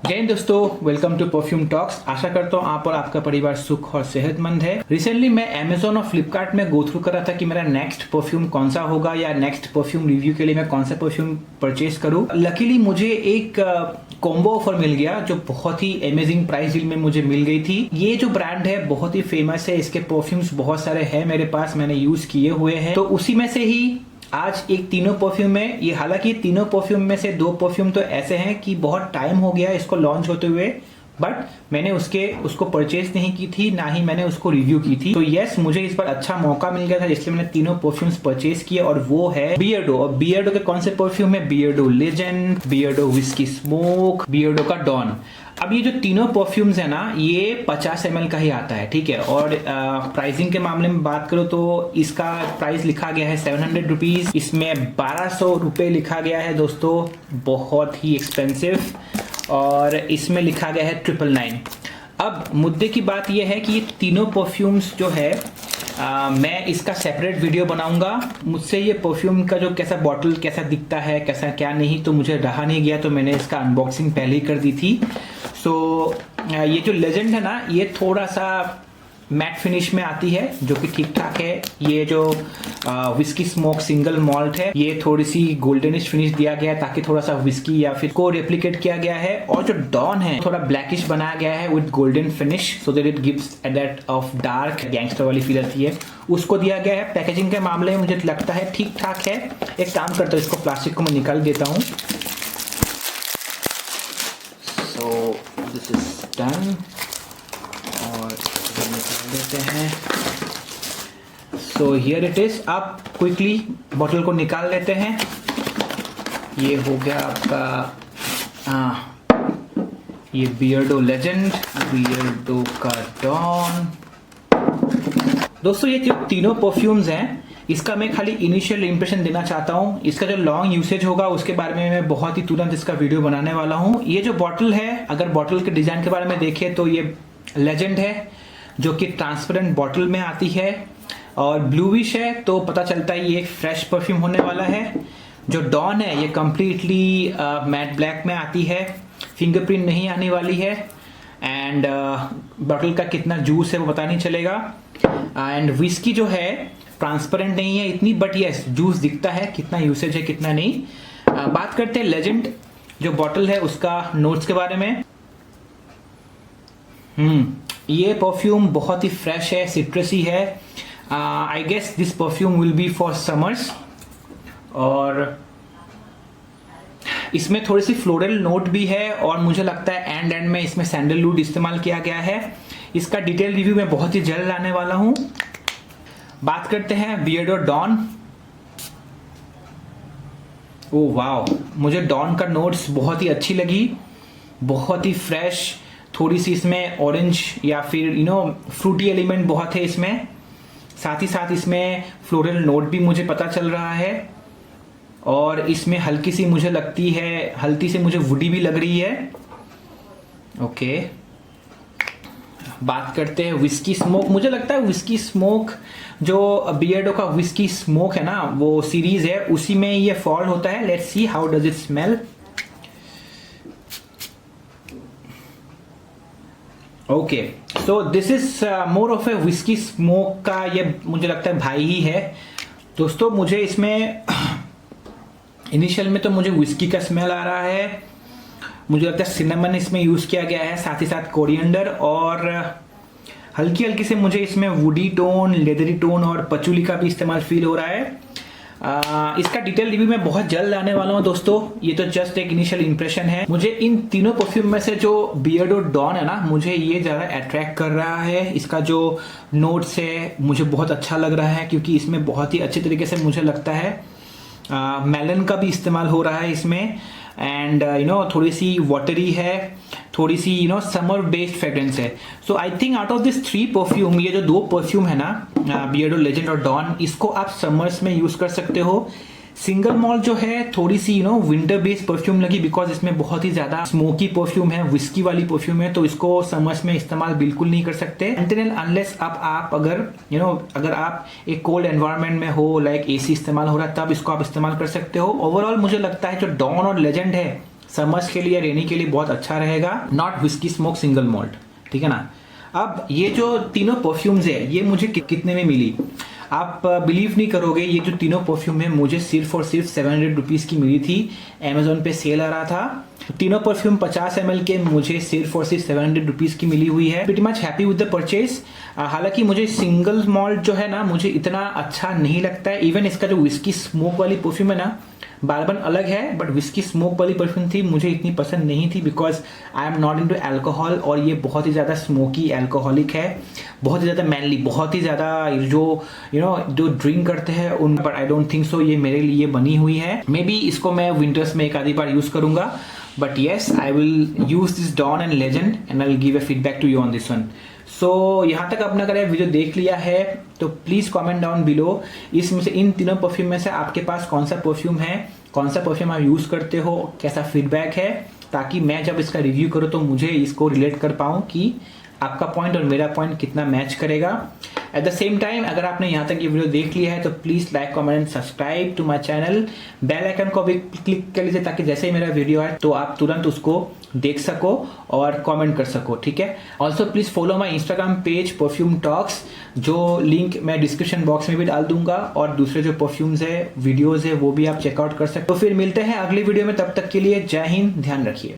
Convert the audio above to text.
जय हिंद दोस्तों, welcome to perfume talks. आशा करता हूँ आप और आपका परिवार सुख और सेहतमंद है। रिसेंटली मैं अमेजोन और फ्लिपकार्ट में गो थ्रू कर रहा था कि मेरा नेक्स्ट परफ्यूम कौन सा होगा या नेक्स्ट परफ्यूम रिव्यू के लिए मैं कौन सा परफ्यूम परचेज करूँ। लकीली मुझे एक कॉम्बो ऑफर मिल गया जो बहुत ही अमेजिंग प्राइस डील में मुझे मिल गई थी। ये जो ब्रांड है बहुत ही फेमस है, इसके परफ्यूम्स बहुत सारे हैं मेरे पास, मैंने यूज किए हुए हैं। तो उसी में से ही आज एक तीनों परफ्यूम में ये, हालांकि तीनों परफ्यूम में से दो परफ्यूम तो ऐसे हैं कि बहुत टाइम हो गया इसको लॉन्च होते हुए, बट मैंने उसको परचेज नहीं की थी, ना ही मैंने उसको रिव्यू की थी। तो यस, मुझे इस पर अच्छा मौका मिल गया था, इसलिए मैंने तीनों परफ्यूम्स परचेज किए और वो है बियर्डो। और बियर्डो के कौन से परफ्यूम है? Beardo legend, Beardo whisky smoke, Beardo का डॉन। अब ये जो तीनों परफ्यूम्स है ना, ये 50 ml का ही आता है, ठीक है। और प्राइसिंग के मामले में बात करो तो इसका प्राइस लिखा गया है 700 रुपीज, इसमें 1200 रुपये लिखा गया है दोस्तों, बहुत ही एक्सपेंसिव। और इसमें लिखा गया है 999। अब मुद्दे की बात यह है कि ये तीनों परफ्यूम्स जो है मैं इसका सेपरेट वीडियो बनाऊंगा। मुझसे ये परफ्यूम का जो कैसा बॉटल कैसा दिखता है, कैसा क्या नहीं, तो मुझे रहा नहीं गया, तो मैंने इसका अनबॉक्सिंग पहले ही कर दी थी। सो ये जो लेजेंड है ना, ये थोड़ा सा मैट फिनिश में आती है जो कि ठीक ठाक है। ये जो विस्की स्मोक सिंगल मॉल्ट है, ये थोड़ी सी गोल्डनिश फिनिश दिया गया है ताकि थोड़ा सा विस्की या फिर को रेप्लिकेट किया गया है। और जो डॉन है थोड़ा ब्लैकिश बनाया गया है with golden finish, so that it gives that of dark gangster वाली फील आती है, उसको दिया गया है। पैकेजिंग के मामले में मुझे लगता है ठीक ठाक है। एक काम करता हूँ, इसको प्लास्टिक को मैं निकाल देता हूँ। सो दिस इज डन और निकाल देते हैं। So here it is. आप क्विकली बॉटल को निकाल लेते हैं। ये हो गया आपका ये बियर्डो लेजेंड, बियर्डो का डॉन। दोस्तों ये जो तीनों परफ्यूम्स हैं, इसका मैं खाली इनिशियल इंप्रेशन देना चाहता हूँ। इसका जो लॉन्ग यूसेज होगा उसके बारे में मैं बहुत ही तुरंत इसका वीडियो बनाने वाला हूँ। ये जो बॉटल है, अगर बॉटल के डिजाइन के बारे में देखें तो ये लेजेंड है जो कि ट्रांसपेरेंट बॉटल में आती है और ब्लूइश है, तो पता चलता है ये एक फ्रेश परफ्यूम होने वाला है। जो डॉन है ये कंप्लीटली मैट ब्लैक में आती है, फिंगरप्रिंट नहीं आने वाली है। एंड बॉटल का कितना जूस है वो पता नहीं चलेगा। एंड विस्की जो है ट्रांसपेरेंट नहीं है इतनी, बट यस जूस दिखता है, कितना यूसेज है कितना नहीं। बात करते हैं लेजेंड जो बॉटल है उसका नोट्स के बारे में। ये परफ्यूम बहुत ही फ्रेश है, सिट्रसी है। I guess this perfume will be for summers. और इसमें थोड़ी सी फ्लोरल नोट भी है और मुझे लगता है एंड में इसमें सैंडलवुड इस्तेमाल किया गया है। इसका डिटेल रिव्यू मैं बहुत ही जल्द लाने वाला हूं। बात करते हैं बियर्डो डॉन। ओह वाओ, मुझे डॉन का नोट्स बहुत ही अच्छी लगी, बहुत ही फ्रेश। थोड़ी सी इसमें ऑरेंज या फिर फ्रूटी एलिमेंट बहुत है इसमें। साथ ही साथ इसमें फ्लोरल नोट भी मुझे पता चल रहा है। और इसमें हल्की सी मुझे लगती है, हल्की सी मुझे वुडी भी लग रही है। ओके, बात करते हैं विस्की स्मोक। मुझे लगता है विस्की स्मोक जो बियर्डो का विस्की स्मोक है ना, वो सीरीज है, उसी में ये फॉल होता है। Let's see how does it smell. Okay, so this is more of A whisky smoke का, ये मुझे लगता है भाई ही है। दोस्तों मुझे इसमें इनिशियल में तो मुझे विस्की का स्मेल आ रहा है। मुझे लगता है सिनेमन इसमें यूज किया गया है, साथ ही साथ कोरिएंडर, और हल्की हल्की से मुझे इसमें वुडी टोन, लेदरी टोन और पचूली का भी इस्तेमाल फील हो रहा है। इसका डिटेल रिव्यू मैं बहुत जल्द आने वाला हूं दोस्तों। ये तो जस्ट एक इनिशियल इंप्रेशन है। मुझे इन तीनों परफ्यूम में से जो बियर्डो डॉन है ना, मुझे ये ज्यादा अट्रैक्ट कर रहा है। इसका जो नोट्स है मुझे बहुत अच्छा लग रहा है, क्योंकि इसमें बहुत ही अच्छे तरीके से मुझे लगता है मेलन का भी इस्तेमाल हो रहा है इसमें। एंड थोड़ी सी वाटरी है, थोड़ी सी समर बेस्ड फ्रेग्रेंस है। So I think out of this 3 perfume, ये जो 2 परफ्यूम है ना, बियर्डो लेजेंड और डॉन, इसको आप समर्स में यूज कर सकते हो। सिंगल मॉल्ट जो है थोड़ी सी विंटर बेस्ड परफ्यूम लगी, बिकॉज इसमें बहुत ही ज्यादा स्मोकी परफ्यूम है, विस्की वाली परफ्यूम है, तो इसको समर्स में इस्तेमाल बिल्कुल नहीं कर सकते अनलेस आप अगर अगर आप एक कोल्ड एनवायरनमेंट में हो, लाइक एसी इस्तेमाल हो रहा है, तब इसको आप इस्तेमाल कर सकते हो। ओवरऑल मुझे लगता है जो डॉन और लेजेंड है समर्स के लिए, रेनी के लिए बहुत अच्छा रहेगा। Not whisky smoke single malt, ठीक है ना। अब ये जो तीनों परफ्यूम्स है ये मुझे कितने में मिली, आप बिलीव नहीं करोगे। ये जो तीनों परफ्यूम है मुझे सिर्फ और सिर्फ 700 रुपीज़ की मिली थी। अमेजोन पे सेल आ रहा था। तीनों परफ्यूम 50 ml के मुझे सिर्फ और सिर्फ 700 रुपीज़ की मिली हुई है। Pretty much happy with the purchase. हालांकि मुझे सिंगल मॉल्ट जो है ना मुझे इतना अच्छा नहीं लगता है। इवन इसका जो विस्की स्मोक वाली परफ्यूम है ना, बार्बन अलग है बट विस्की स्मोक वाली परफ्यूम थी, मुझे इतनी पसंद नहीं थी because I am not into alcohol, और ये बहुत ही ज़्यादा स्मोकी अल्कोहलिक है, बहुत ही ज़्यादा मैनली, बहुत ही ज़्यादा जो जो ड्रिंक करते हैं उन पर आई डोंट थिंक सो ये मेरे लिए बनी हुई है। मे बी इसको मैं विंटर्स में एक आधी बार यूज़ करूँगा, but yes I will use this Dawn and Legend and I will give a feedback to you on this one. So यहाँ तक आपने अगर वीडियो देख लिया है तो प्लीज़ कमेंट डाउन बिलो, इसमें से इन तीनों परफ्यूम में से आपके पास कौन सा परफ्यूम है, कौन सा परफ्यूम आप यूज़ करते हो, कैसा फीडबैक है, ताकि मैं जब इसका रिव्यू करूँ तो मुझे इसको रिलेट कर पाऊँ कि आपका पॉइंट और मेरा पॉइंट कितना मैच करेगा। एट द सेम टाइम अगर आपने यहाँ तक ये वीडियो देख लिया है तो please like comment and subscribe to my channel. Bell icon को भी क्लिक कर लीजिए ताकि जैसे ही मेरा वीडियो आए तो आप तुरंत उसको देख सको और कमेंट कर सको, ठीक है। Also please follow my Instagram page perfume talks, जो लिंक मैं डिस्क्रिप्शन बॉक्स में भी डाल दूंगा, और दूसरे जो परफ्यूम्स है वीडियोज़ है वो भी आप चेकआउट कर सकते हो। तो फिर मिलते हैं अगली वीडियो में, तब तक के लिए जय हिंद, ध्यान रखिए।